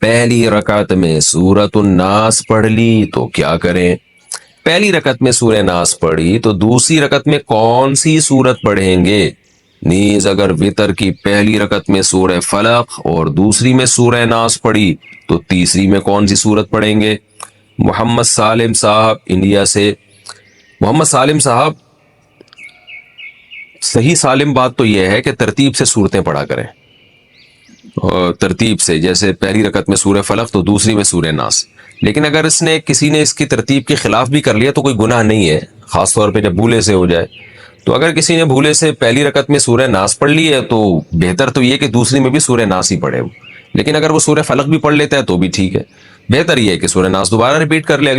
پہلی رکعت میں سورۃ الناس پڑھ لی تو کیا کریں؟ پہلی رکعت میں سورہ ناس پڑھی تو دوسری رکعت میں کون سی سورت پڑھیں گے؟ نیز اگر وتر کی پہلی رکعت میں سورہ فلق اور دوسری میں سورہ ناس پڑھی تو تیسری میں کون سی سورت پڑھیں گے؟ محمد سالم صاحب انڈیا سے۔ محمد سالم صاحب، صحیح سالم بات تو یہ ہے کہ ترتیب سے صورتیں پڑھا کریں، اور ترتیب سے، جیسے پہلی رکعت میں سورہ فلق تو دوسری میں سورہ ناس۔ لیکن اگر کسی نے اس کی ترتیب کے خلاف بھی کر لیا تو کوئی گناہ نہیں ہے، خاص طور پہ جب بھولے سے ہو جائے۔ تو اگر کسی نے بھولے سے پہلی رکعت میں سورہ ناس پڑھ لی ہے تو بہتر تو یہ کہ دوسری میں بھی سورہ ناس ہی پڑھے وہ، لیکن اگر وہ سورہ فلق بھی پڑھ لیتا ہے تو بھی ٹھیک ہے۔ بہتر یہ ہے کہ سورہ ناس دوبارہ ریپیٹ کر لے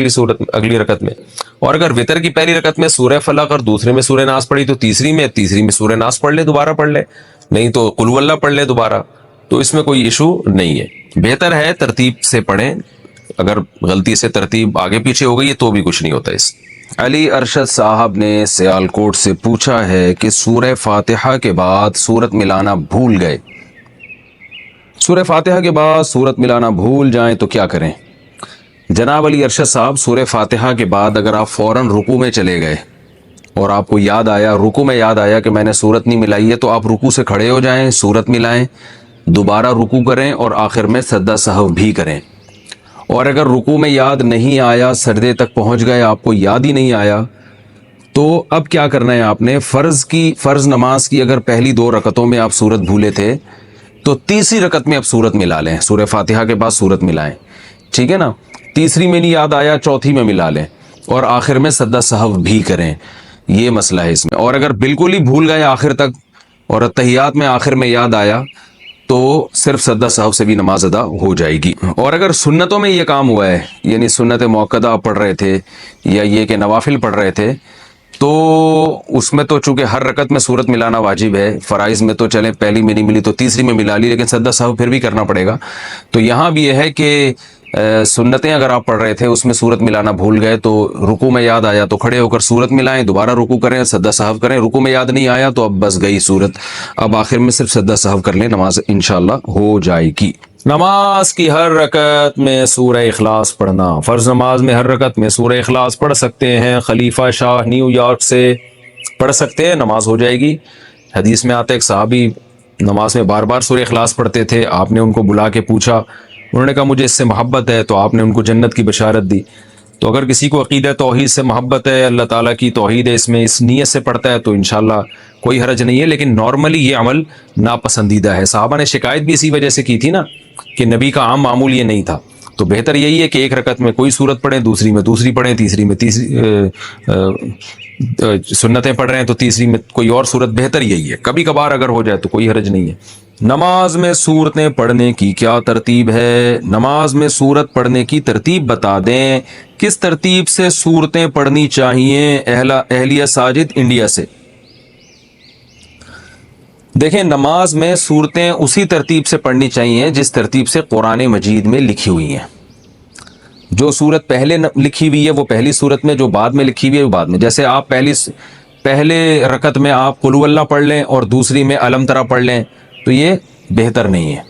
اگلی رکعت میں۔ اور اگر وتر کی پہلی رکعت میں سورہ فلق اور دوسرے میں سورہ ناس پڑھی تو تیسری میں سورہ ناس پڑھ لے، دوبارہ پڑھ لے، نہیں تو قل ہو اللہ پڑھ لے دوبارہ، تو اس میں کوئی ایشو نہیں ہے۔ بہتر ہے ترتیب سے پڑھیں، اگر غلطی سے ترتیب آگے پیچھے ہو گئی ہے تو بھی کچھ نہیں ہوتا اس۔ علی ارشد صاحب نے سیالکوٹ سے پوچھا ہے کہ سورہ فاتحہ کے بعد سورت ملانا بھول گئے، سورہ فاتحہ کے بعد سورت ملانا بھول جائیں تو کیا کریں؟ جناب علی ارشد صاحب، سورہ فاتحہ کے بعد اگر آپ فوراً رکوع میں چلے گئے اور آپ کو یاد آیا، رکوع میں یاد آیا کہ میں نے سورت نہیں ملائی ہے، تو آپ رکوع سے کھڑے ہو جائیں، سورت ملائیں، دوبارہ رکوع کریں اور آخر میں سجدہ سہو بھی کریں۔ اور اگر رکوع میں یاد نہیں آیا، سجدے تک پہنچ گئے، آپ کو یاد ہی نہیں آیا، تو اب کیا کرنا ہے آپ نے؟ فرض نماز کی اگر پہلی 2 رکعتوں میں آپ سورت بھولے تھے تو تیسری رکعت میں آپ سورت ملا لیں، سورہ فاتحہ کے بعد سورت ملائیں، ٹھیک ہے نا؟ تیسری میں نہیں یاد آیا، چوتھی میں ملا لیں اور آخر میں سجدہ سہو بھی کریں، یہ مسئلہ ہے اس میں۔ اور اگر بالکل ہی بھول گئے آخر تک اور اتحیات میں آخر میں یاد آیا تو صرف سجدہ سہو سے بھی نماز ادا ہو جائے گی۔ اور اگر سنتوں میں یہ کام ہوا ہے، یعنی سنت موقدہ آپ پڑھ رہے تھے یا یہ کہ نوافل پڑھ رہے تھے، تو اس میں تو چونکہ ہر رکعت میں سورت ملانا واجب ہے، فرائض میں تو چلیں پہلی میں نہیں ملی تو تیسری میں ملا لی، لیکن سجدہ سہو پھر بھی کرنا پڑے گا۔ تو یہاں بھی یہ ہے کہ سنتیں اگر آپ پڑھ رہے تھے اس میں سورت ملانا بھول گئے تو رکوع میں یاد آیا تو کھڑے ہو کر سورت ملائیں، دوبارہ رکوع کریں، سجدہ سہو کریں۔ رکوع میں یاد نہیں آیا تو اب بس گئی سورت، اب آخر میں صرف سجدہ سہو کر لیں، نماز انشاءاللہ ہو جائے گی۔ نماز کی ہر رکعت میں سورہ اخلاص پڑھنا، فرض نماز میں ہر رکعت میں سورہ اخلاص پڑھ سکتے ہیں، خلیفہ شاہ نیو یارک سے پڑھ سکتے ہیں، نماز ہو جائے گی۔ حدیث میں آتا ہے ایک صحابی نماز میں بار بار سورہ اخلاص پڑھتے تھے، آپ نے ان کو بلا کے پوچھا، انہوں نے کہا مجھے اس سے محبت ہے، تو آپ نے ان کو جنت کی بشارت دی۔ تو اگر کسی کو عقیدہ توحید سے محبت ہے، اللہ تعالیٰ کی توحید ہے، اس میں اس نیت سے پڑھتا ہے تو انشاءاللہ کوئی حرج نہیں ہے، لیکن نارملی یہ عمل ناپسندیدہ ہے۔ صحابہ نے شکایت بھی اسی وجہ سے کی تھی نا کہ نبی کا عام معمول یہ نہیں تھا۔ تو بہتر یہی ہے کہ ایک رکعت میں کوئی سورت پڑھیں، دوسری میں دوسری پڑھیں، تیسری میں سنتیں پڑھ رہے ہیں تو تیسری میں کوئی اور سورت، بہتر یہی ہے۔ کبھی کبھار اگر ہو جائے تو کوئی حرج نہیں ہے۔ نماز میں سورتیں پڑھنے کی کیا ترتیب ہے؟ نماز میں سورت پڑھنے کی ترتیب بتا دیں، کس ترتیب سے سورتیں پڑھنی چاہیے؟ اہلیہ ساجد انڈیا سے۔ دیکھیں، نماز میں سورتیں اسی ترتیب سے پڑھنی چاہیے جس ترتیب سے قرآن مجید میں لکھی ہوئی ہیں۔ جو سورت پہلے لکھی ہوئی ہے وہ پہلی سورت میں، جو بعد میں لکھی ہوئی ہے وہ بعد میں۔ جیسے آپ پہلے رکعت میں آپ قل ہو اللہ پڑھ لیں اور دوسری میں الم ترا پڑھ لیں تو یہ بہتر نہیں ہے،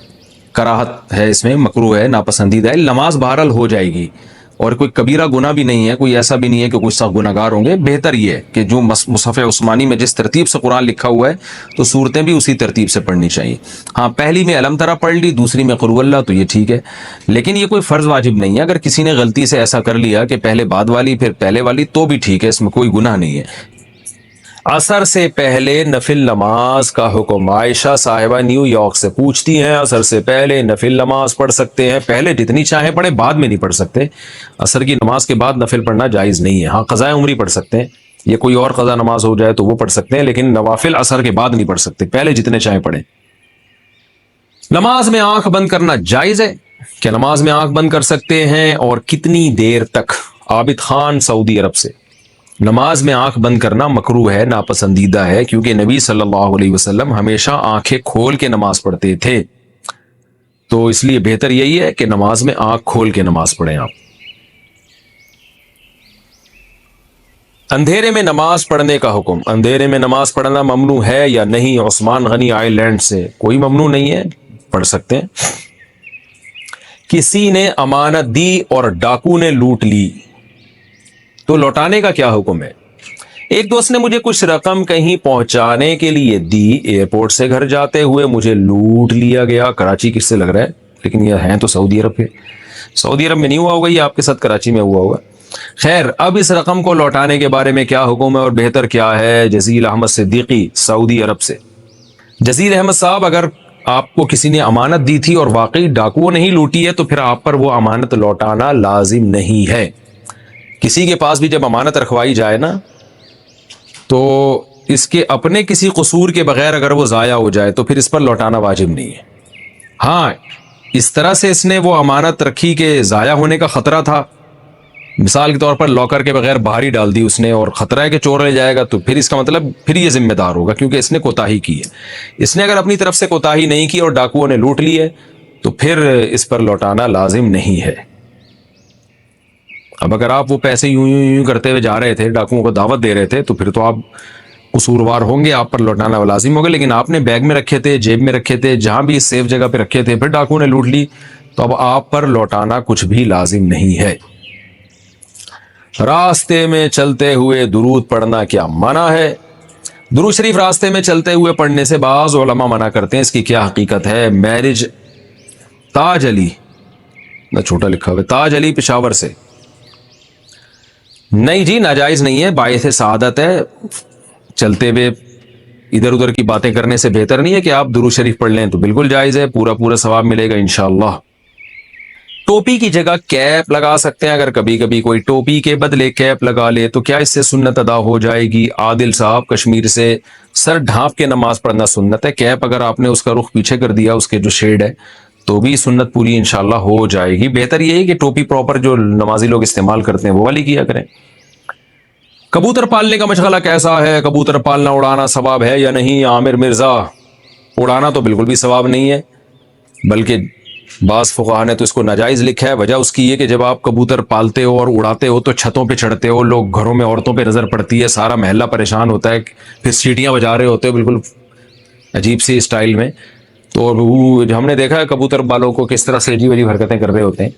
کراہت ہے، اس میں مکروہ ہے، ناپسندیدہ ہے۔ نماز بہرحال ہو جائے گی اور کوئی کبیرہ گناہ بھی نہیں ہے، کوئی ایسا بھی نہیں ہے کہ کوئی سخت گناہگار ہوں گے۔ بہتر یہ ہے کہ جو مصحف عثمانی میں جس ترتیب سے قرآن لکھا ہوا ہے تو صورتیں بھی اسی ترتیب سے پڑھنی چاہیے۔ ہاں، پہلی میں الم ترا پڑھ لی، دوسری میں قل ہو اللہ، تو یہ ٹھیک ہے، لیکن یہ کوئی فرض واجب نہیں ہے۔ اگر کسی نے غلطی سے ایسا کر لیا کہ پہلے بعد والی پھر پہلے والی تو بھی ٹھیک ہے، اس میں کوئی گناہ نہیں ہے۔ عصر سے پہلے نفل نماز کا حکم، عائشہ صاحبہ نیو یارک سے پوچھتی ہیں، عصر سے پہلے نفل نماز پڑھ سکتے ہیں؟ پہلے جتنی چاہیں پڑھیں، بعد میں نہیں پڑھ سکتے۔ عصر کی نماز کے بعد نفل پڑھنا جائز نہیں ہے۔ ہاں، قضاء عمری پڑھ سکتے ہیں، یہ کوئی اور قضا نماز ہو جائے تو وہ پڑھ سکتے ہیں، لیکن نوافل عصر کے بعد نہیں پڑھ سکتے، پہلے جتنے چاہیں پڑھیں۔ نماز میں آنکھ بند کرنا جائز ہے؟ کیا نماز میں آنکھ بند کر سکتے ہیں اور کتنی دیر تک؟ عابد خان سعودی عرب سے۔ نماز میں آنکھ بند کرنا مکروہ ہے، ناپسندیدہ ہے، کیونکہ نبی صلی اللہ علیہ وسلم ہمیشہ آنکھیں کھول کے نماز پڑھتے تھے، تو اس لیے بہتر یہی ہے کہ نماز میں آنکھ کھول کے نماز پڑھیں آپ۔ اندھیرے میں نماز پڑھنے کا حکم، اندھیرے میں نماز پڑھنا ممنوع ہے یا نہیں؟ عثمان غنی آئی لینڈ سے۔ کوئی ممنوع نہیں ہے، پڑھ سکتے ہیں۔ کسی نے امانت دی اور ڈاکو نے لوٹ لی تو لوٹانے کا کیا حکم ہے؟ ایک دوست نے مجھے کچھ رقم کہیں پہنچانے کے لیے دی، ایئرپورٹ سے گھر جاتے ہوئے مجھے لوٹ لیا گیا۔ کراچی کس سے لگ رہا ہے، لیکن یہ ہیں تو سعودی عرب کے۔ سعودی عرب میں نہیں ہوا ہوگا، یہ آپ کے ساتھ کراچی میں ہوا ہوگا۔ خیر، اب اس رقم کو لوٹانے کے بارے میں کیا حکم ہے اور بہتر کیا ہے؟ جزیل احمد صدیقی، سعودی عرب سے۔ جزیل احمد صاحب، اگر آپ کو کسی نے امانت دی تھی اور واقعی ڈاکو نہیں لوٹی ہے تو پھر آپ پر وہ امانت لوٹانا لازم نہیں ہے۔ کسی کے پاس بھی جب امانت رکھوائی جائے نا تو اس کے اپنے کسی قصور کے بغیر اگر وہ ضائع ہو جائے تو پھر اس پر لوٹانا واجب نہیں ہے۔ ہاں، اس طرح سے اس نے وہ امانت رکھی کہ ضائع ہونے کا خطرہ تھا، مثال کے طور پر لاکر کے بغیر باہر ہی ڈال دی اس نے اور خطرہ ہے کہ چور لے جائے گا، تو پھر اس کا مطلب پھر یہ ذمہ دار ہوگا کیونکہ اس نے کوتاہی کی ہے۔ اس نے اگر اپنی طرف سے کوتاہی نہیں کی اور ڈاکوؤں نے لوٹ لی ہے تو پھر اس پر لوٹانا لازم نہیں ہے۔ اب اگر آپ وہ پیسے یوں یوں یوں کرتے ہوئے جا رہے تھے، ڈاکوؤں کو دعوت دے رہے تھے، تو پھر تو آپ قصوروار ہوں گے، آپ پر لوٹانا لازم ہوگا۔ لیکن آپ نے بیگ میں رکھے تھے، جیب میں رکھے تھے، جہاں بھی سیف جگہ پہ رکھے تھے، پھر ڈاکوؤں نے لوٹ لی تو اب آپ پر لوٹانا کچھ بھی لازم نہیں ہے۔ راستے میں چلتے ہوئے درود پڑھنا کیا منع ہے؟ درود شریف راستے میں چلتے ہوئے پڑھنے سے بعض علماء منع کرتے ہیں، اس کی کیا حقیقت ہے؟ میرج تاج علی، نہ چھوٹا لکھا ہوا، تاج علی پشاور سے۔ نہیں جی، ناجائز نہیں ہے، باعث سعادت ہے۔ چلتے ہوئے ادھر ادھر کی باتیں کرنے سے بہتر نہیں ہے کہ آپ درود شریف پڑھ لیں، تو بالکل جائز ہے، پورا پورا ثواب ملے گا انشاءاللہ۔ ٹوپی کی جگہ کیپ لگا سکتے ہیں، اگر کبھی کبھی کوئی ٹوپی کے بدلے کیپ لگا لے تو کیا اس سے سنت ادا ہو جائے گی؟ عادل صاحب کشمیر سے۔ سر ڈھانپ کے نماز پڑھنا سنت ہے، کیپ اگر آپ نے اس کا رخ پیچھے کر دیا، اس کے جو شیڈ ہے، تو بھی سنت پوری انشاءاللہ ہو جائے گی۔ بہتر یہ ہے کہ ٹوپی پراپر جو نمازی لوگ استعمال کرتے ہیں وہ والی کیا کریں۔ کبوتر پالنے کا مشغلہ کیسا ہے؟ کبوتر پالنا اڑانا ثواب ہے یا نہیں؟ عامر مرزا، اڑانا تو بالکل بھی ثواب نہیں ہے، بلکہ بعض فقہا نے تو اس کو ناجائز لکھا ہے۔ وجہ اس کی یہ کہ جب آپ کبوتر پالتے ہو اور اڑاتے ہو تو چھتوں پہ چڑھتے ہو، لوگ گھروں میں عورتوں پہ نظر پڑتی ہے، سارا محلہ پریشان ہوتا ہے، پھر سیٹیاں بجا رہے ہوتے ہو بالکل عجیب سی اسٹائل میں، تو ہم نے دیکھا ہے کبوتر بالوں کو کس طرح سے عجیب عجیب حرکتیں کر رہے ہوتے ہیں۔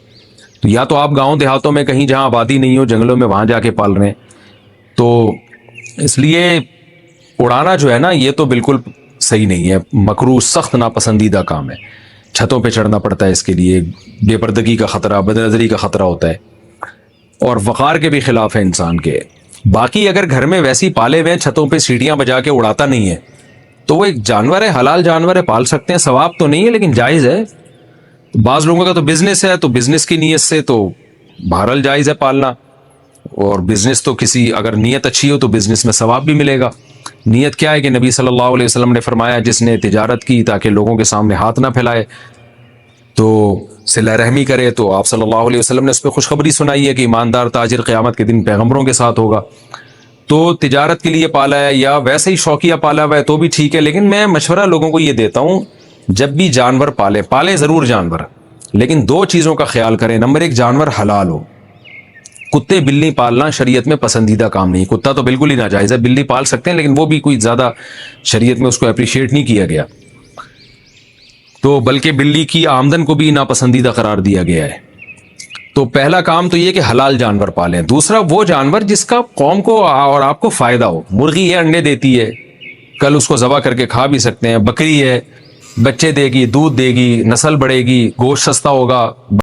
تو یا تو آپ گاؤں دیہاتوں میں کہیں جہاں آبادی نہیں ہو، جنگلوں میں، وہاں جا کے پال رہے ہیں، تو اس لیے اڑانا جو ہے نا یہ تو بالکل صحیح نہیں ہے، مکروہ، سخت ناپسندیدہ کام ہے۔ چھتوں پہ چڑھنا پڑتا ہے، اس کے لیے بے پردگی کا خطرہ، بد نظری کا خطرہ ہوتا ہے، اور وقار کے بھی خلاف ہے انسان کے۔ باقی اگر گھر میں ویسی پالے ہوئے ہیں، چھتوں پہ سیٹیاں بجا کے اڑاتا نہیں ہے، تو وہ ایک جانور ہے، حلال جانور ہے، پال سکتے ہیں، ثواب تو نہیں ہے لیکن جائز ہے۔ بعض لوگوں کا تو بزنس ہے، تو بزنس کی نیت سے تو بہرحال جائز ہے پالنا، اور بزنس تو کسی اگر نیت اچھی ہو تو بزنس میں ثواب بھی ملے گا۔ نیت کیا ہے کہ نبی صلی اللہ علیہ وسلم نے فرمایا جس نے تجارت کی تاکہ لوگوں کے سامنے ہاتھ نہ پھیلائے تو صلہ رحمی کرے، تو آپ صلی اللہ علیہ وسلم نے اس پہ خوشخبری سنائی ہے کہ ایماندار تاجر قیامت کے دن پیغمبروں کے ساتھ ہوگا۔ تو تجارت کے لیے پالا ہے یا ویسے ہی شوقیہ پالا ہوا ہے تو بھی ٹھیک ہے، لیکن میں مشورہ لوگوں کو یہ دیتا ہوں جب بھی جانور پالے ضرور جانور، لیکن دو چیزوں کا خیال کریں۔ نمبر ایک، جانور حلال ہو۔ کتے بلی پالنا شریعت میں پسندیدہ کام نہیں، کتا تو بالکل ہی ناجائز ہے، بلی پال سکتے ہیں لیکن وہ بھی کوئی زیادہ شریعت میں اس کو اپریشیٹ نہیں کیا گیا، تو بلکہ بلی کی آمدن کو بھی ناپسندیدہ قرار دیا گیا ہے۔ تو پہلا کام تو یہ کہ حلال جانور پالیں۔ دوسرا، وہ جانور جس کا قوم کو اور آپ کو فائدہ ہو۔ مرغی ہے، انڈے دیتی ہے، کل اس کو ذبح کر کے کھا بھی سکتے ہیں۔ بکری ہے، بچے دے گی، دودھ دے گی، نسل بڑھے گی، گوشت سستا ہوگا۔